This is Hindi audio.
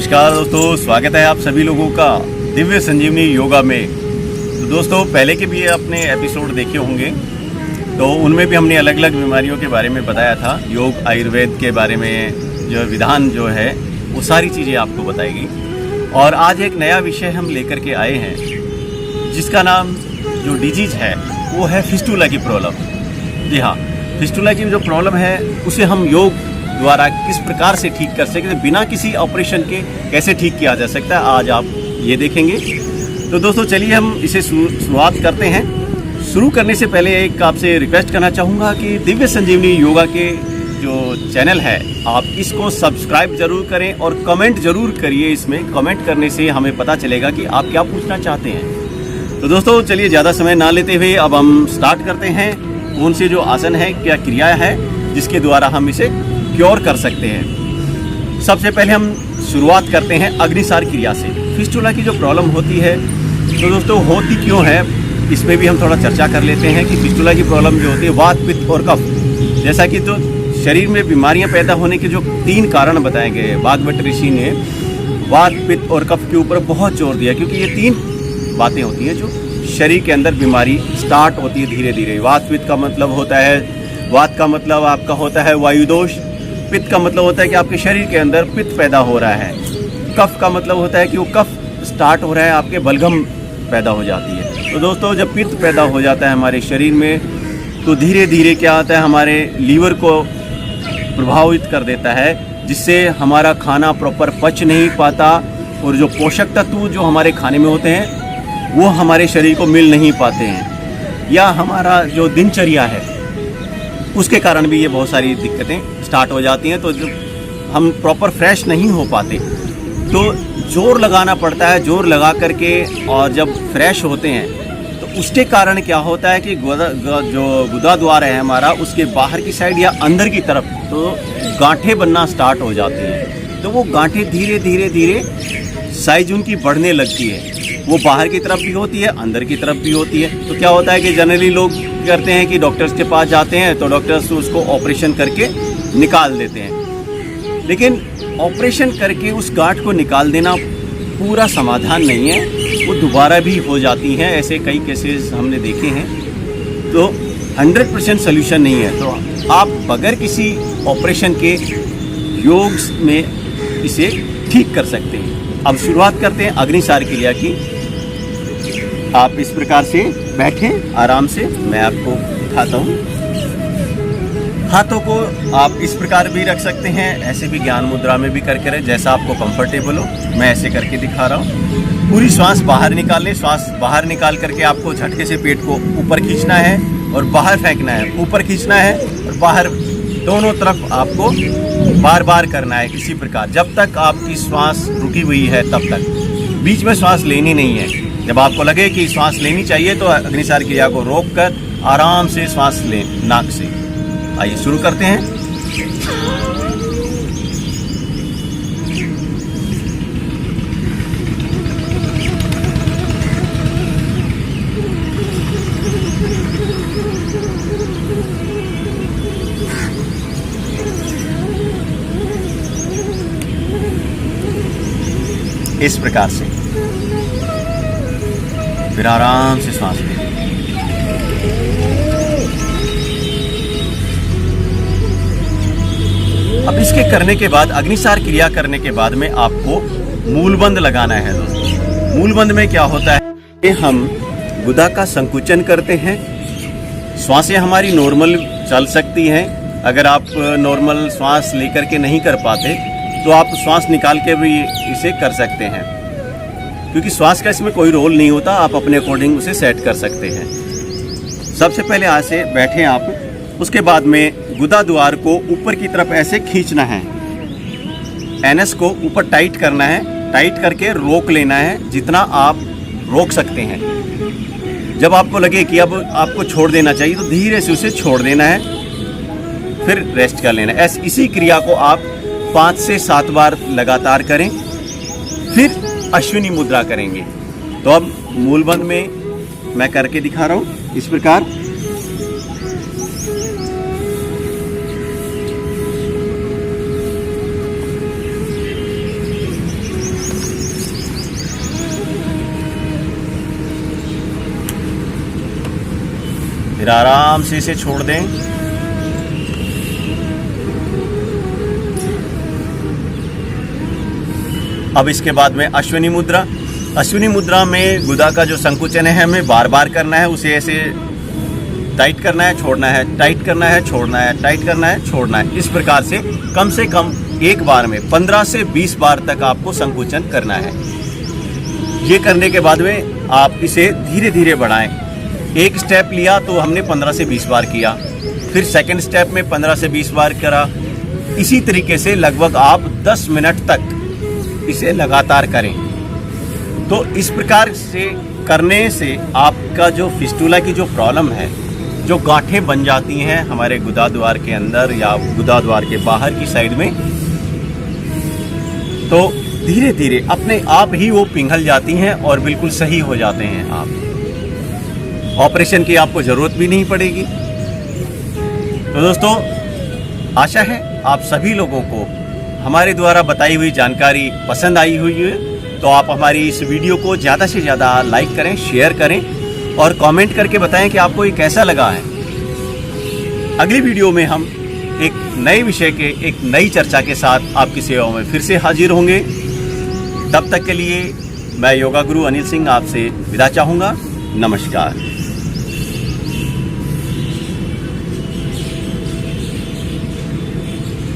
नमस्कार दोस्तों, स्वागत है आप सभी लोगों का दिव्य संजीवनी योगा में। तो दोस्तों, पहले के भी अपने एपिसोड देखे होंगे, तो उनमें भी हमने अलग अलग बीमारियों के बारे में बताया था। योग आयुर्वेद के बारे में जो विधान जो है वो सारी चीज़ें आपको बताएगी। और आज एक नया विषय हम लेकर के आए हैं, जिसका नाम जो डिजीज है वो है फिस्टुला की प्रॉब्लम। जी हाँ, फिस्टुला की जो प्रॉब्लम है उसे हम योग द्वारा किस प्रकार से ठीक कर सकते हैं, बिना किसी ऑपरेशन के कैसे ठीक किया जा सकता है, आज आप ये देखेंगे। तो दोस्तों चलिए हम इसे शुरुआत करते हैं। शुरू करने से पहले एक आपसे रिक्वेस्ट करना चाहूँगा कि दिव्य संजीवनी योगा के जो चैनल है आप इसको सब्सक्राइब जरूर करें और कमेंट जरूर करिए। इसमें कमेंट करने से हमें पता चलेगा कि आप क्या पूछना चाहते हैं। तो दोस्तों चलिए ज़्यादा समय ना लेते हुए अब हम स्टार्ट करते हैं। कौन से जो आसन है, क्या क्रिया है जिसके द्वारा हम इसे क्योर कर सकते हैं। सबसे पहले हम शुरुआत करते हैं अग्निसार क्रिया से। फिस्टुला की जो प्रॉब्लम होती है तो दोस्तों होती क्यों है, इसमें भी हम थोड़ा चर्चा कर लेते हैं कि फिस्टुला की प्रॉब्लम जो होती है वात, पित्त और कफ, जैसा कि तो शरीर में बीमारियां पैदा होने के जो 3 कारण बताए गए हैं, भागवत ऋषि ने वात, पित्त और कफ के ऊपर बहुत जोर दिया, क्योंकि ये 3 बातें होती हैं जो शरीर के अंदर बीमारी स्टार्ट होती है धीरे धीरे। वात पित्त का मतलब होता है, वात का मतलब आपका होता है वायुदोष, पित्त का मतलब होता है कि आपके शरीर के अंदर पित्त पैदा हो रहा है, कफ का मतलब होता है कि वो कफ स्टार्ट हो रहा है, आपके बलगम पैदा हो जाती है। तो दोस्तों जब पित्त पैदा हो जाता है हमारे शरीर में तो धीरे धीरे क्या होता है, हमारे लीवर को प्रभावित कर देता है, जिससे हमारा खाना प्रॉपर पच नहीं पाता और जो पोषक तत्व जो हमारे खाने में होते हैं वो हमारे शरीर को मिल नहीं पाते हैं, या हमारा जो दिनचर्या है उसके कारण भी ये बहुत सारी दिक्कतें स्टार्ट हो जाती हैं। तो जब हम प्रॉपर फ्रेश नहीं हो पाते तो जोर लगाना पड़ता है, जोर लगा करके, और जब फ्रेश होते हैं तो उसके कारण क्या होता है कि जो गुदा द्वार है हमारा, उसके बाहर की साइड या अंदर की तरफ तो गांठें बनना स्टार्ट हो जाती हैं। तो वो गांठें धीरे धीरे धीरे साइज उनकी बढ़ने लगती है, वो बाहर की तरफ भी होती है, अंदर की तरफ भी होती है। तो क्या होता है कि जनरली लोग करते हैं कि डॉक्टर्स के पास जाते हैं तो डॉक्टर्स उसको ऑपरेशन करके निकाल देते हैं, लेकिन ऑपरेशन करके उस गांठ को निकाल देना पूरा समाधान नहीं है, वो दोबारा भी हो जाती हैं। ऐसे कई केसेस हमने देखे हैं, तो 100% सोल्यूशन नहीं है। तो आप बगैर किसी ऑपरेशन के योग में इसे ठीक कर सकते हैं। अब शुरुआत करते हैं अग्निसार क्रिया की। आप इस प्रकार से बैठें आराम से, मैं आपको दिखाता हूँ। हाथों को आप इस प्रकार भी रख सकते हैं, ऐसे भी ज्ञान मुद्रा में भी करके रहे, जैसा आपको कंफर्टेबल हो। मैं ऐसे करके दिखा रहा हूँ। पूरी श्वास बाहर निकाल लें। श्वास बाहर निकाल करके आपको झटके से पेट को ऊपर खींचना है और बाहर फेंकना है, ऊपर खींचना है और बाहर, दोनों तरफ आपको बार बार करना है इसी प्रकार, जब तक आपकी श्वास रुकी हुई है तब तक। बीच में श्वास लेनी नहीं है। जब आपको लगे कि श्वास लेनी चाहिए तो अग्निसार क्रिया को रोक कर आराम से श्वास लें नाक से। आइए शुरू करते हैं। इस प्रकार से फिर आराम से सांस लें। अब इसके करने के बाद, अग्निसार क्रिया करने के बाद में आपको मूलबंद लगाना है दोस्तों। मूलबंद में क्या होता है कि हम गुदा का संकुचन करते हैं। श्वासें हमारी नॉर्मल चल सकती हैं। अगर आप नॉर्मल श्वास लेकर के नहीं कर पाते तो आप श्वास निकाल के भी इसे कर सकते हैं, क्योंकि श्वास का इसमें कोई रोल नहीं होता, आप अपने अकॉर्डिंग उसे सेट कर सकते हैं। सबसे पहले आज से बैठें आप। उसके बाद में गुदा द्वार को ऊपर की तरफ ऐसे खींचना है, एनएस को ऊपर टाइट करना है, टाइट करके रोक लेना है जितना आप रोक सकते हैं। जब आपको लगे कि अब आपको छोड़ देना चाहिए तो धीरे से उसे छोड़ देना है, फिर रेस्ट कर लेना है। इसी क्रिया को आप 5 से 7 बार लगातार करें, फिर अश्विनी मुद्रा करेंगे। तो अब मूलबंद में मैं करके दिखा रहा हूँ इस प्रकार। फिर आराम से इसे छोड़ दें। अब इसके बाद में अश्विनी मुद्रा। अश्विनी मुद्रा में गुदा का जो संकुचन है हमें बार बार करना है, उसे ऐसे टाइट करना है, छोड़ना है, टाइट करना है, छोड़ना है, टाइट करना है, छोड़ना है। इस प्रकार से कम एक बार में 15 से 20 बार तक आपको संकुचन करना है। ये करने के बाद में आप इसे धीरे धीरे बढ़ाएं। एक स्टेप लिया तो हमने 15 से 20 बार किया, फिर सेकंड स्टेप में 15 से 20 बार करा। इसी तरीके से लगभग आप 10 मिनट तक इसे लगातार करें। तो इस प्रकार से करने से आपका जो फिस्टुला की जो प्रॉब्लम है, जो गांठें बन जाती हैं हमारे गुदा द्वार के अंदर या गुदा द्वार के बाहर की साइड में, तो धीरे धीरे अपने आप ही वो पिघल जाती हैं और बिल्कुल सही हो जाते हैं। आप ऑपरेशन की आपको ज़रूरत भी नहीं पड़ेगी। तो दोस्तों, आशा है आप सभी लोगों को हमारे द्वारा बताई हुई जानकारी पसंद आई हुई है। तो आप हमारी इस वीडियो को ज़्यादा से ज़्यादा लाइक करें, शेयर करें और कमेंट करके बताएं कि आपको ये कैसा लगा है। अगली वीडियो में हम एक नए विषय के एक नई चर्चा के साथ आपकी सेवा में फिर से हाजिर होंगे। तब तक के लिए मैं योगा गुरु अनिल सिंह आपसे विदा चाहूँगा। नमस्कार।